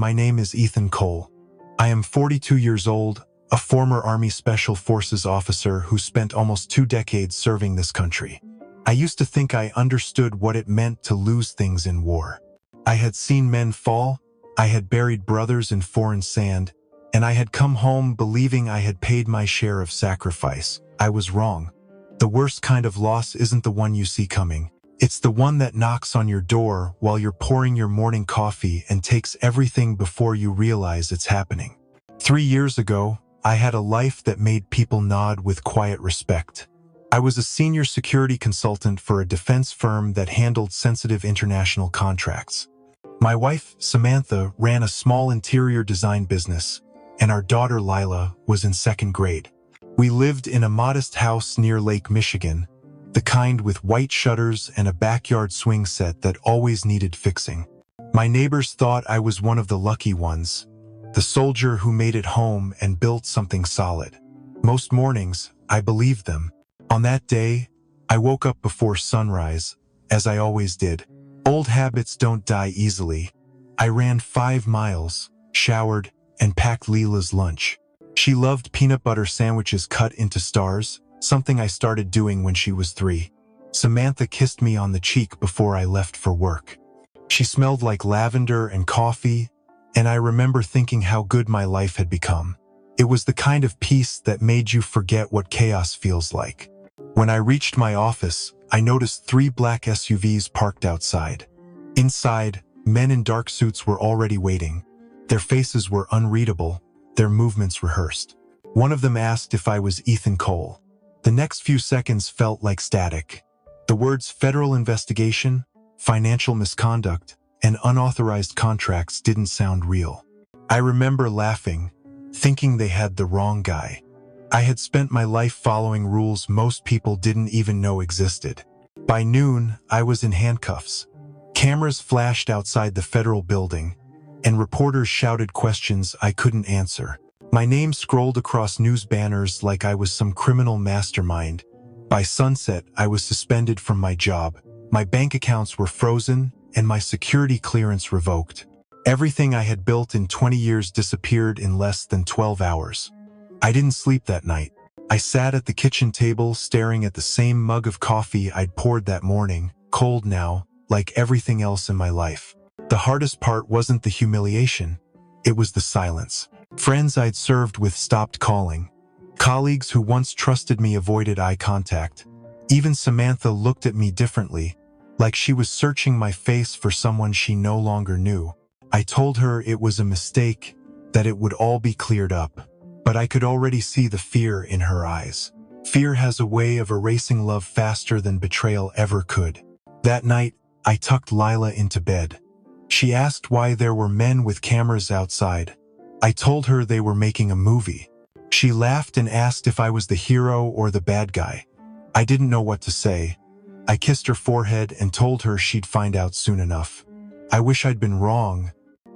my name is Ethan Cole. I am 42 years old, a former Army Special Forces officer who spent almost 2 decades serving this country. I used to think I understood what it meant to lose things in war. I had seen men fall, I had buried brothers in foreign sand, and I had come home believing I had paid my share of sacrifice. I was wrong. The worst kind of loss isn't the one you see coming. It's the one that knocks on your door while you're pouring your morning coffee and takes everything before you realize it's happening. 3 years ago, I had a life that made people nod with quiet respect. I was a senior security consultant for a defense firm that handled sensitive international contracts. My wife, Samantha, ran a small interior design business, and our daughter, Lila, was in 2nd grade. We lived in a modest house near Lake Michigan, the kind with white shutters and a backyard swing set that always needed fixing. My neighbors thought I was one of the lucky ones, the soldier who made it home and built something solid. Most mornings, I believed them. On that day, I woke up before sunrise, as I always did. Old habits don't die easily. I ran 5 miles, showered, and packed Leela's lunch. She loved peanut butter sandwiches cut into stars, something I started doing when she was 3. Samantha kissed me on the cheek before I left for work. She smelled like lavender and coffee, and I remember thinking how good my life had become. It was the kind of peace that made you forget what chaos feels like. When I reached my office, I noticed 3 black SUVs parked outside. Inside, men in dark suits were already waiting. Their faces were unreadable, their movements rehearsed. One of them asked if I was Ethan Cole. The next few seconds felt like static. The words federal investigation, financial misconduct, and unauthorized contracts didn't sound real. I remember laughing, thinking they had the wrong guy. I had spent my life following rules most people didn't even know existed. By noon, I was in handcuffs. Cameras flashed outside the federal building, and reporters shouted questions I couldn't answer. My name scrolled across news banners like I was some criminal mastermind. By sunset, I was suspended from my job. My bank accounts were frozen, and my security clearance revoked. Everything I had built in 20 years disappeared in less than 12 hours. I didn't sleep that night. I sat at the kitchen table staring at the same mug of coffee I'd poured that morning, cold now, like everything else in my life. The hardest part wasn't the humiliation, it was the silence. Friends I'd served with stopped calling. Colleagues who once trusted me avoided eye contact. Even Samantha looked at me differently, like she was searching my face for someone she no longer knew. I told her it was a mistake, that it would all be cleared up. But I could already see the fear in her eyes. Fear has a way of erasing love faster than betrayal ever could. That night, I tucked Lila into bed. She asked why there were men with cameras outside. I told her they were making a movie. She laughed and asked if I was the hero or the bad guy. I didn't know what to say. I kissed her forehead and told her she'd find out soon enough. I wish I'd been wrong.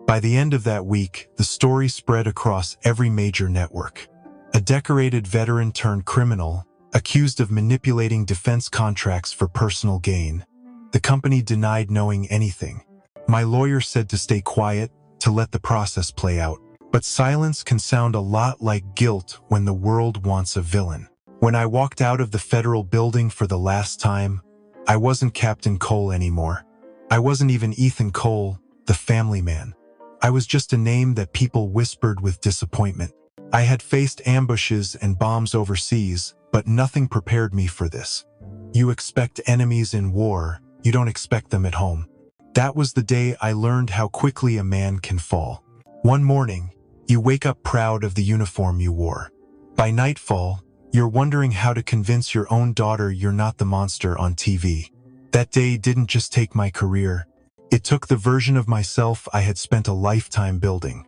By the end of that week, the story spread across every major network. A decorated veteran turned criminal, accused of manipulating defense contracts for personal gain. The company denied knowing anything. My lawyer said to stay quiet, to let the process play out. But silence can sound a lot like guilt when the world wants a villain. When I walked out of the federal building for the last time, I wasn't Captain Cole anymore. I wasn't even Ethan Cole, the family man. I was just a name that people whispered with disappointment. I had faced ambushes and bombs overseas, but nothing prepared me for this. You expect enemies in war, you don't expect them at home. That was the day I learned how quickly a man can fall. One morning, you wake up proud of the uniform you wore. By nightfall, you're wondering how to convince your own daughter you're not the monster on TV. That day didn't just take my career. It took the version of myself I had spent a lifetime building.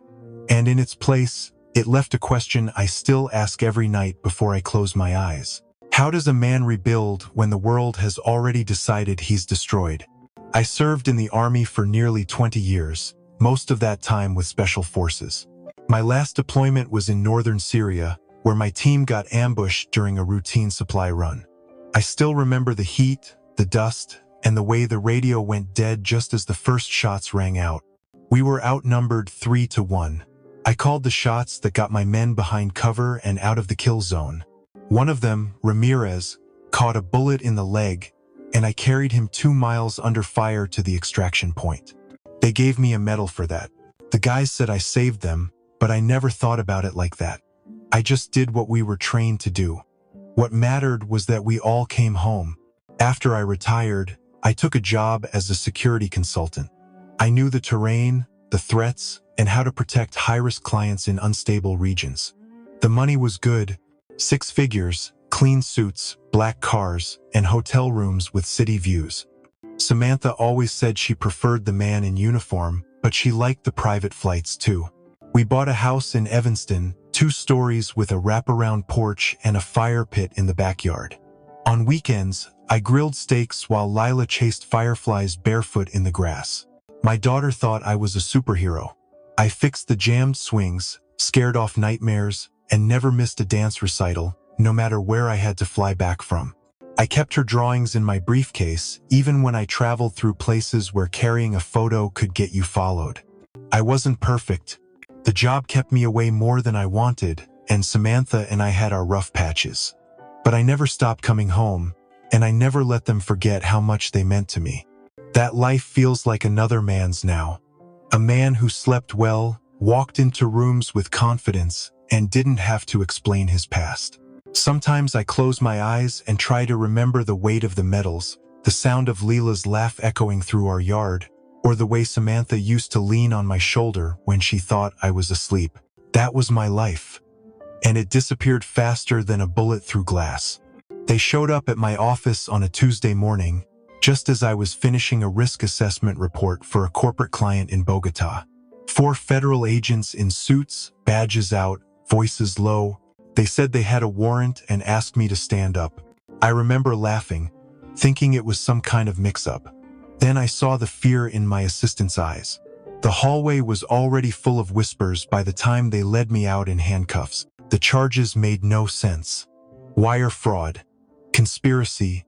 And in its place, it left a question I still ask every night before I close my eyes. How does a man rebuild when the world has already decided he's destroyed? I served in the Army for nearly 20 years, most of that time with Special Forces. My last deployment was in northern Syria, where my team got ambushed during a routine supply run. I still remember the heat, the dust, and the way the radio went dead just as the first shots rang out. We were outnumbered 3-1. I called the shots that got my men behind cover and out of the kill zone. One of them, Ramirez, caught a bullet in the leg, and I carried him 2 miles under fire to the extraction point. They gave me a medal for that. The guys said I saved them, but I never thought about it like that. I just did what we were trained to do. What mattered was that we all came home. After I retired, I took a job as a security consultant. I knew the terrain, the threats, and how to protect high-risk clients in unstable regions. The money was good, 6 figures, clean suits, black cars, and hotel rooms with city views. Samantha always said she preferred the man in uniform, but she liked the private flights too. We bought a house in Evanston, 2 stories with a wraparound porch and a fire pit in the backyard. On weekends, I grilled steaks while Lila chased fireflies barefoot in the grass. My daughter thought I was a superhero. I fixed the jammed swings, scared off nightmares, and never missed a dance recital, no matter where I had to fly back from. I kept her drawings in my briefcase, even when I traveled through places where carrying a photo could get you followed. I wasn't perfect. The job kept me away more than I wanted, and Samantha and I had our rough patches. But I never stopped coming home, and I never let them forget how much they meant to me. That life feels like another man's now. A man who slept well, walked into rooms with confidence, and didn't have to explain his past. Sometimes I close my eyes and try to remember the weight of the medals, the sound of Leela's laugh echoing through our yard, or the way Samantha used to lean on my shoulder when she thought I was asleep. That was my life. And it disappeared faster than a bullet through glass. They showed up at my office on a Tuesday morning, just as I was finishing a risk assessment report for a corporate client in Bogota. 4 federal agents in suits, badges out, voices low. They said they had a warrant and asked me to stand up. I remember laughing, thinking it was some kind of mix-up. Then I saw the fear in my assistant's eyes. The hallway was already full of whispers by the time they led me out in handcuffs. The charges made no sense. Wire fraud, conspiracy,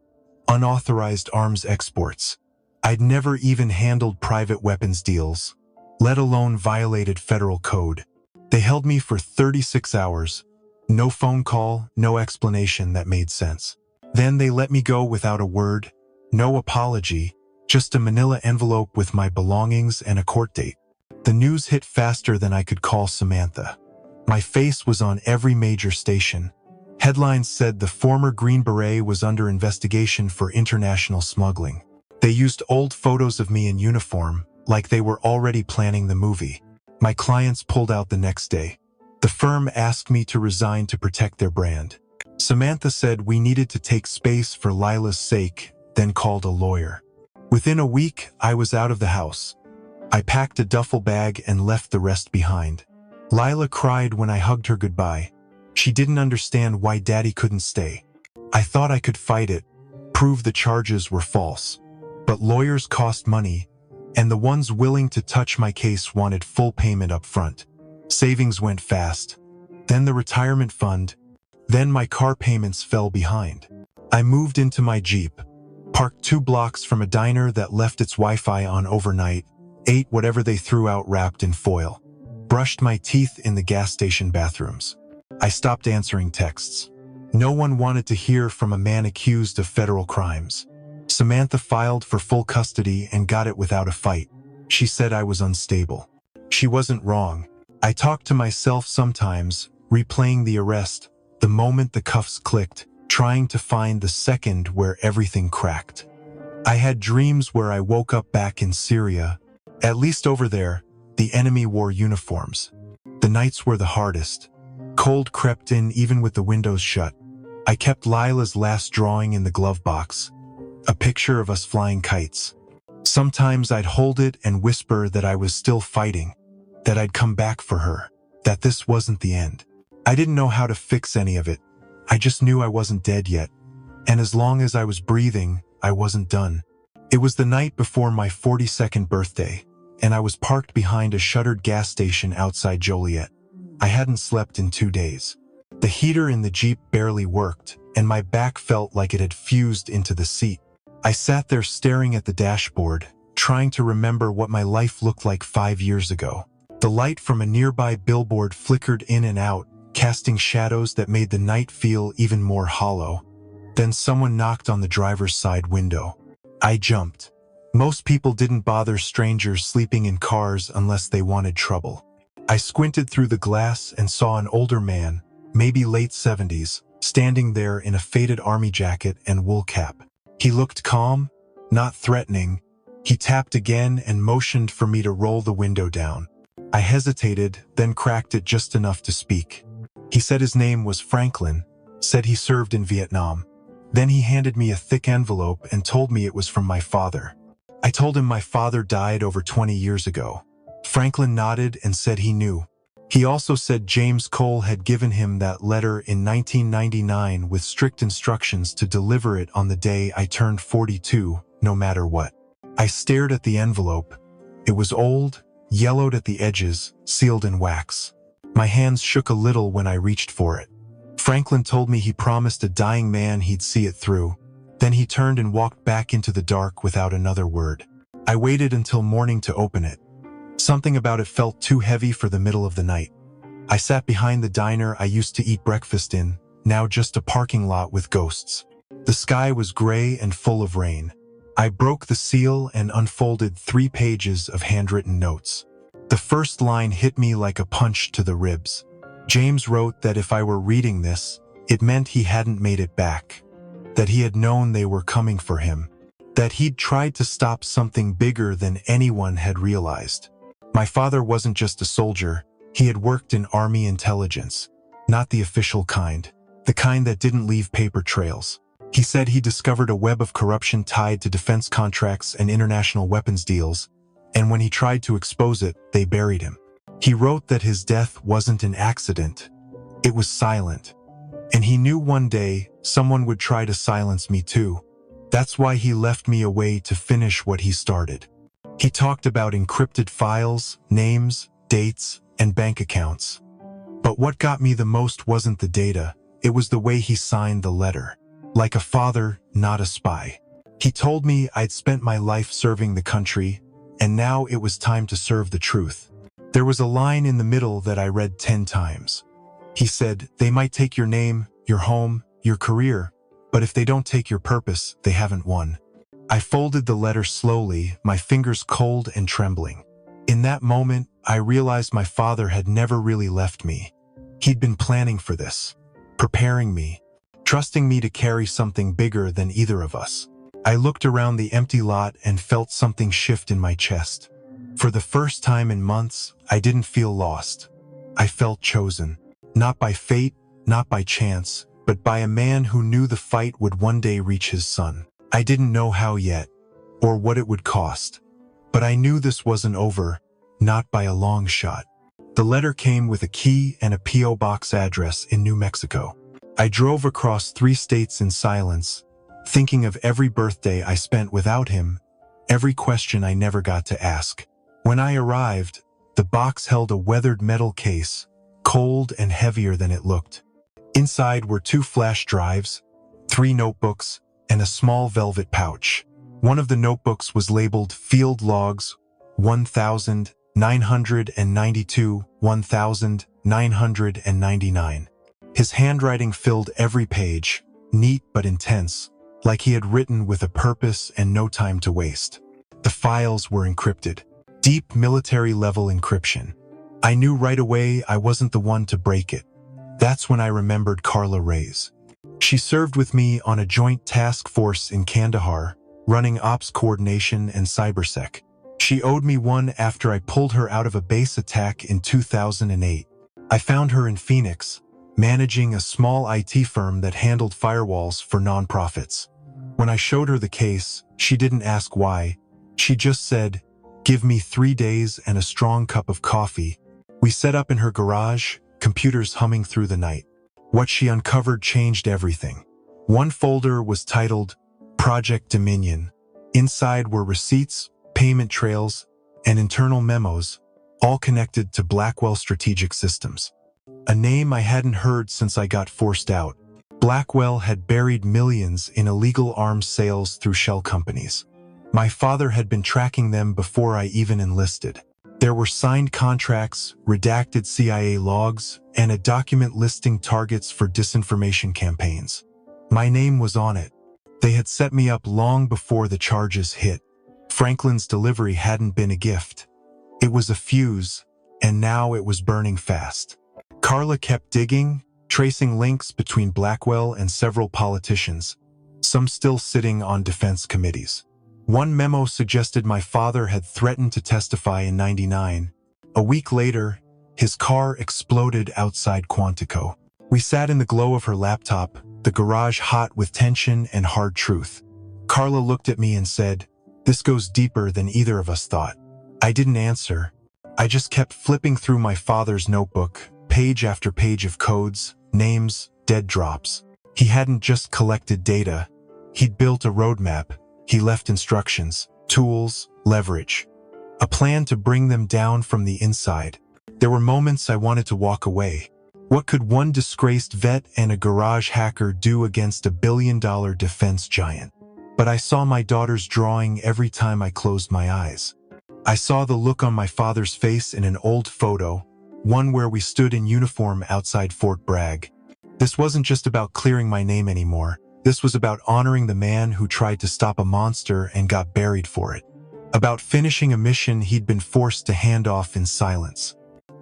unauthorized arms exports. I'd never even handled private weapons deals, let alone violated federal code. They held me for 36 hours. No phone call, no explanation that made sense. Then they let me go without a word, no apology, just a manila envelope with my belongings and a court date. The news hit faster than I could call Samantha. My face was on every major station. Headlines said the former Green Beret was under investigation for international smuggling. They used old photos of me in uniform, like they were already planning the movie. My clients pulled out the next day. The firm asked me to resign to protect their brand. Samantha said we needed to take space for Lila's sake, then called a lawyer. Within a week, I was out of the house. I packed a duffel bag and left the rest behind. Lila cried when I hugged her goodbye. She didn't understand why Daddy couldn't stay. I thought I could fight it, prove the charges were false. But lawyers cost money, and the ones willing to touch my case wanted full payment up front. Savings went fast, then the retirement fund, then my car payments fell behind. I moved into my Jeep, parked 2 blocks from a diner that left its Wi-Fi on overnight, ate whatever they threw out wrapped in foil, brushed my teeth in the gas station bathrooms. I stopped answering texts. No one wanted to hear from a man accused of federal crimes. Samantha filed for full custody and got it without a fight. She said I was unstable. She wasn't wrong. I talked to myself sometimes, replaying the arrest, the moment the cuffs clicked, trying to find the second where everything cracked. I had dreams where I woke up back in Syria. At least over there, the enemy wore uniforms. The nights were the hardest. Cold crept in even with the windows shut. I kept Lila's last drawing in the glove box, a picture of us flying kites. Sometimes I'd hold it and whisper that I was still fighting, that I'd come back for her, that this wasn't the end. I didn't know how to fix any of it. I just knew I wasn't dead yet. And as long as I was breathing, I wasn't done. It was the night before my 42nd birthday, and I was parked behind a shuttered gas station outside Joliet. I hadn't slept in 2 days. The heater in the Jeep barely worked, and my back felt like it had fused into the seat. I sat there staring at the dashboard, trying to remember what my life looked like 5 years ago. The light from a nearby billboard flickered in and out, casting shadows that made the night feel even more hollow. Then someone knocked on the driver's side window. I jumped. Most people didn't bother strangers sleeping in cars unless they wanted trouble. I squinted through the glass and saw an older man, maybe late 70s, standing there in a faded army jacket and wool cap. He looked calm, not threatening. He tapped again and motioned for me to roll the window down. I hesitated, then cracked it just enough to speak. He said his name was Franklin, said he served in Vietnam. Then he handed me a thick envelope and told me it was from my father. I told him my father died over 20 years ago. Franklin nodded and said he knew. He also said James Cole had given him that letter in 1999 with strict instructions to deliver it on the day I turned 42, no matter what. I stared at the envelope. It was old, yellowed at the edges, sealed in wax. My hands shook a little when I reached for it. Franklin told me he promised a dying man he'd see it through. Then he turned and walked back into the dark without another word. I waited until morning to open it. Something about it felt too heavy for the middle of the night. I sat behind the diner I used to eat breakfast in, now just a parking lot with ghosts. The sky was gray and full of rain. I broke the seal and unfolded 3 pages of handwritten notes. The first line hit me like a punch to the ribs. James wrote that if I were reading this, it meant he hadn't made it back. That he had known they were coming for him. That he'd tried to stop something bigger than anyone had realized. My father wasn't just a soldier, he had worked in army intelligence. Not the official kind. The kind that didn't leave paper trails. He said he discovered a web of corruption tied to defense contracts and international weapons deals, and when he tried to expose it, they buried him. He wrote that his death wasn't an accident. It was silent. And he knew one day someone would try to silence me too. That's why he left me a way to finish what he started. He talked about encrypted files, names, dates, and bank accounts. But what got me the most wasn't the data, it was the way he signed the letter. Like a father, not a spy. He told me I'd spent my life serving the country, and now it was time to serve the truth. There was a line in the middle that I read 10 times. He said, "They might take your name, your home, your career, but if they don't take your purpose, they haven't won." I folded the letter slowly, my fingers cold and trembling. In that moment, I realized my father had never really left me. He'd been planning for this, preparing me, trusting me to carry something bigger than either of us. I looked around the empty lot and felt something shift in my chest. For the first time in months, I didn't feel lost. I felt chosen. Not by fate, not by chance, but by a man who knew the fight would one day reach his son. I didn't know how yet, or what it would cost. But I knew this wasn't over, not by a long shot. The letter came with a key and a P.O. box address in New Mexico. I drove across 3 states in silence, thinking of every birthday I spent without him, every question I never got to ask. When I arrived, the box held a weathered metal case, cold and heavier than it looked. Inside were 2 flash drives, 3 notebooks, and a small velvet pouch. One of the notebooks was labeled Field Logs 1992, 1999. His handwriting filled every page, neat but intense, like he had written with a purpose and no time to waste. The files were encrypted, deep military-level encryption. I knew right away I wasn't the one to break it. That's when I remembered Carla Reyes. She served with me on a joint task force in Kandahar, running ops coordination and cybersec. She owed me one after I pulled her out of a base attack in 2008. I found her in Phoenix, managing a small IT firm that handled firewalls for nonprofits. When I showed her the case, she didn't ask why. She just said, "Give me 3 days and a strong cup of coffee." We set up in her garage, computers humming through the night. What she uncovered changed everything. One folder was titled Project Dominion. Inside were receipts, payment trails, and internal memos, all connected to Blackwell Strategic Systems. A name I hadn't heard since I got forced out. Blackwell had buried millions in illegal arms sales through shell companies. My father had been tracking them before I even enlisted. There were signed contracts, redacted CIA logs, and a document listing targets for disinformation campaigns. My name was on it. They had set me up long before the charges hit. Franklin's delivery hadn't been a gift. It was a fuse, and now it was burning fast. Carla kept digging, tracing links between Blackwell and several politicians, some still sitting on defense committees. One memo suggested my father had threatened to testify in '99. A week later, his car exploded outside Quantico. We sat in the glow of her laptop, the garage hot with tension and hard truth. Carla looked at me and said, "This goes deeper than either of us thought." I didn't answer. I just kept flipping through my father's notebook, page after page of codes, names, dead drops. He hadn't just collected data. He'd built a roadmap. He left instructions, tools, leverage. A plan to bring them down from the inside. There were moments I wanted to walk away. What could one disgraced vet and a garage hacker do against a billion-dollar defense giant? But I saw my daughter's drawing every time I closed my eyes. I saw the look on my father's face in an old photo, one where we stood in uniform outside Fort Bragg. This wasn't just about clearing my name anymore. This was about honoring the man who tried to stop a monster and got buried for it. About finishing a mission he'd been forced to hand off in silence.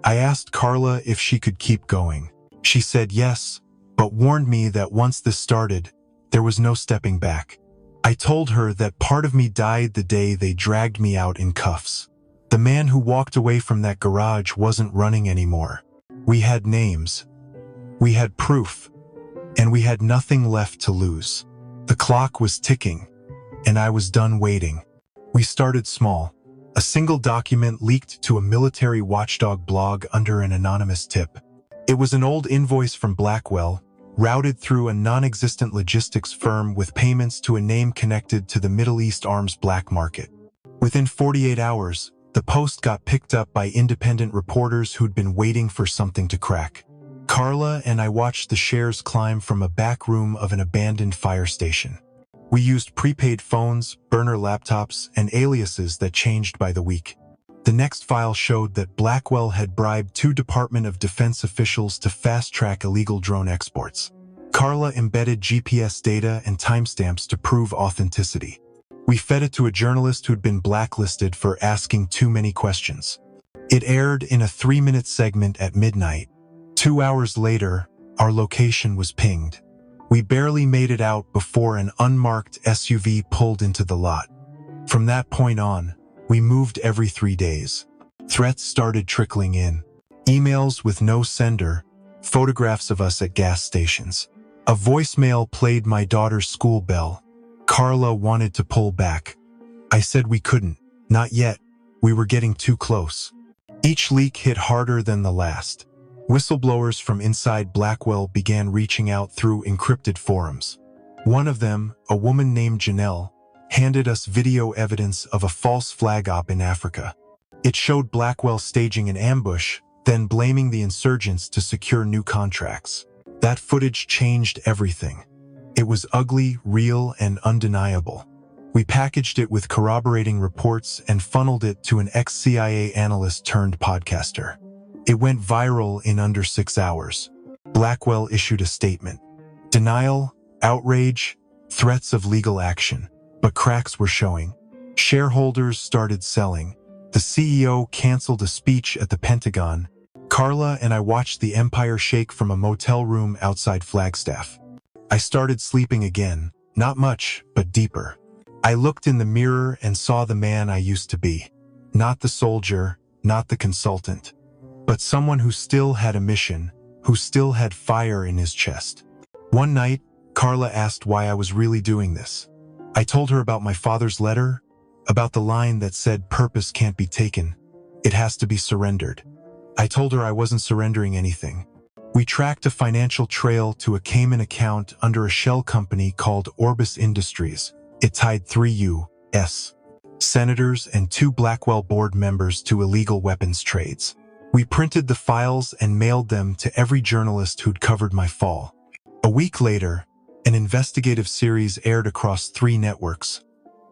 I asked Carla if she could keep going. She said yes, but warned me that once this started, there was no stepping back. I told her that part of me died the day they dragged me out in cuffs. The man who walked away from that garage wasn't running anymore. We had names. We had proof. And we had nothing left to lose. The clock was ticking, and I was done waiting. We started small. A single document leaked to a military watchdog blog under an anonymous tip. It was an old invoice from Blackwell, routed through a non-existent logistics firm with payments to a name connected to the Middle East arms black market. Within 48 hours, the post got picked up by independent reporters who'd been waiting for something to crack. Carla and I watched the shares climb from a back room of an abandoned fire station. We used prepaid phones, burner laptops, and aliases that changed by the week. The next file showed that Blackwell had bribed 2 Department of Defense officials to fast-track illegal drone exports. Carla embedded GPS data and timestamps to prove authenticity. We fed it to a journalist who'd been blacklisted for asking too many questions. It aired in a 3-minute segment at midnight. 2 hours later, our location was pinged. We barely made it out before an unmarked SUV pulled into the lot. From that point on, we moved every 3 days. Threats started trickling in. Emails with no sender, photographs of us at gas stations. A voicemail played my daughter's school bell. Carla wanted to pull back. I said we couldn't. Not yet. We were getting too close. Each leak hit harder than the last. Whistleblowers from inside Blackwell began reaching out through encrypted forums. One of them, a woman named Janelle, handed us video evidence of a false flag op in Africa. It showed Blackwell staging an ambush, then blaming the insurgents to secure new contracts. That footage changed everything. It was ugly, real, and undeniable. We packaged it with corroborating reports and funneled it to an ex-CIA analyst turned podcaster. It went viral in under 6 hours. Blackwell issued a statement. Denial, outrage, threats of legal action. But cracks were showing. Shareholders started selling. The CEO canceled a speech at the Pentagon. Carla and I watched the empire shake from a motel room outside Flagstaff. I started sleeping again, not much, but deeper. I looked in the mirror and saw the man I used to be. Not the soldier, not the consultant, but someone who still had a mission, who still had fire in his chest. One night, Carla asked why I was really doing this. I told her about my father's letter, about the line that said purpose can't be taken, it has to be surrendered. I told her I wasn't surrendering anything. We tracked a financial trail to a Cayman account under a shell company called Orbis Industries. It tied 3 U.S. senators and 2 Blackwell board members to illegal weapons trades. We printed the files and mailed them to every journalist who'd covered my fall. A week later, an investigative series aired across 3 networks.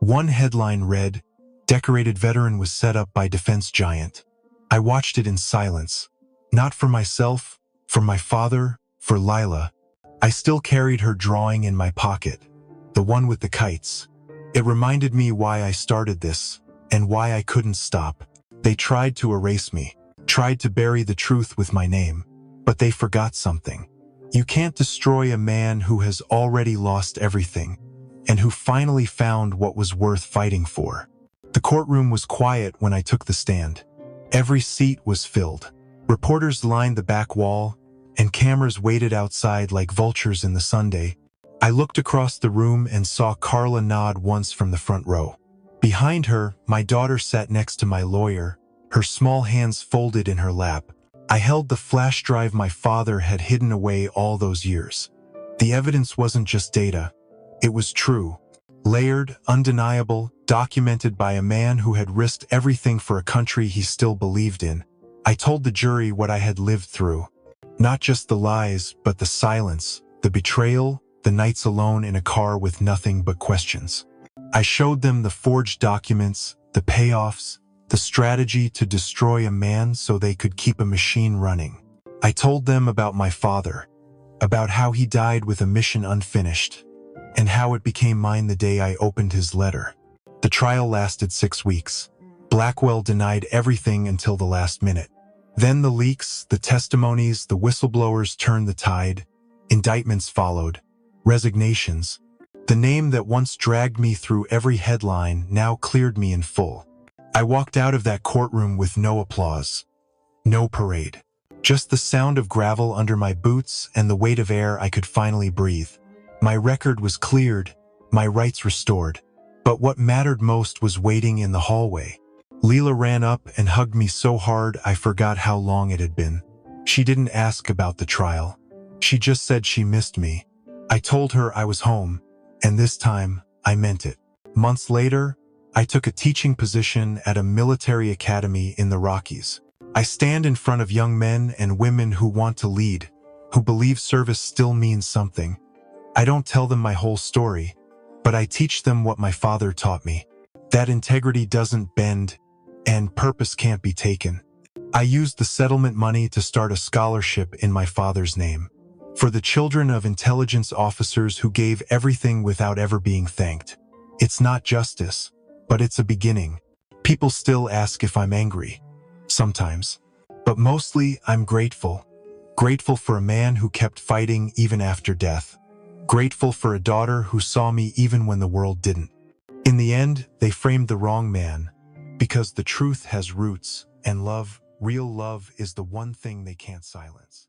One headline read, "Decorated veteran was set up by defense giant." I watched it in silence. Not for myself, for my father, for Lila. I still carried her drawing in my pocket, the one with the kites. It reminded me why I started this, and why I couldn't stop. They tried to erase me, tried to bury the truth with my name, but they forgot something. You can't destroy a man who has already lost everything, and who finally found what was worth fighting for. The courtroom was quiet when I took the stand. Every seat was filled. Reporters lined the back wall, and cameras waited outside like vultures in the Sunday. I looked across the room and saw Carla nod once from the front row. Behind her, my daughter sat next to my lawyer, her small hands folded in her lap. I held the flash drive my father had hidden away all those years. The evidence wasn't just data. It was true. Layered, undeniable, documented by a man who had risked everything for a country he still believed in. I told the jury what I had lived through. Not just the lies, but the silence, the betrayal, the nights alone in a car with nothing but questions. I showed them the forged documents, the payoffs, the strategy to destroy a man so they could keep a machine running. I told them about my father, about how he died with a mission unfinished, and how it became mine the day I opened his letter. The trial lasted 6 weeks. Blackwell denied everything until the last minute. Then the leaks, the testimonies, the whistleblowers turned the tide. Indictments followed. Resignations. The name that once dragged me through every headline now cleared me in full. I walked out of that courtroom with no applause, no parade. Just the sound of gravel under my boots and the weight of air I could finally breathe. My record was cleared, my rights restored. But what mattered most was waiting in the hallway. Leela ran up and hugged me so hard I forgot how long it had been. She didn't ask about the trial. She just said she missed me. I told her I was home, and this time, I meant it. Months later, I took a teaching position at a military academy in the Rockies. I stand in front of young men and women who want to lead, who believe service still means something. I don't tell them my whole story, but I teach them what my father taught me. That integrity doesn't bend, and purpose can't be taken. I used the settlement money to start a scholarship in my father's name, for the children of intelligence officers who gave everything without ever being thanked. It's not justice, but it's a beginning. People still ask if I'm angry. Sometimes. But mostly, I'm grateful. Grateful for a man who kept fighting even after death. Grateful for a daughter who saw me even when the world didn't. In the end, they framed the wrong man, because the truth has roots, and love, real love, is the one thing they can't silence.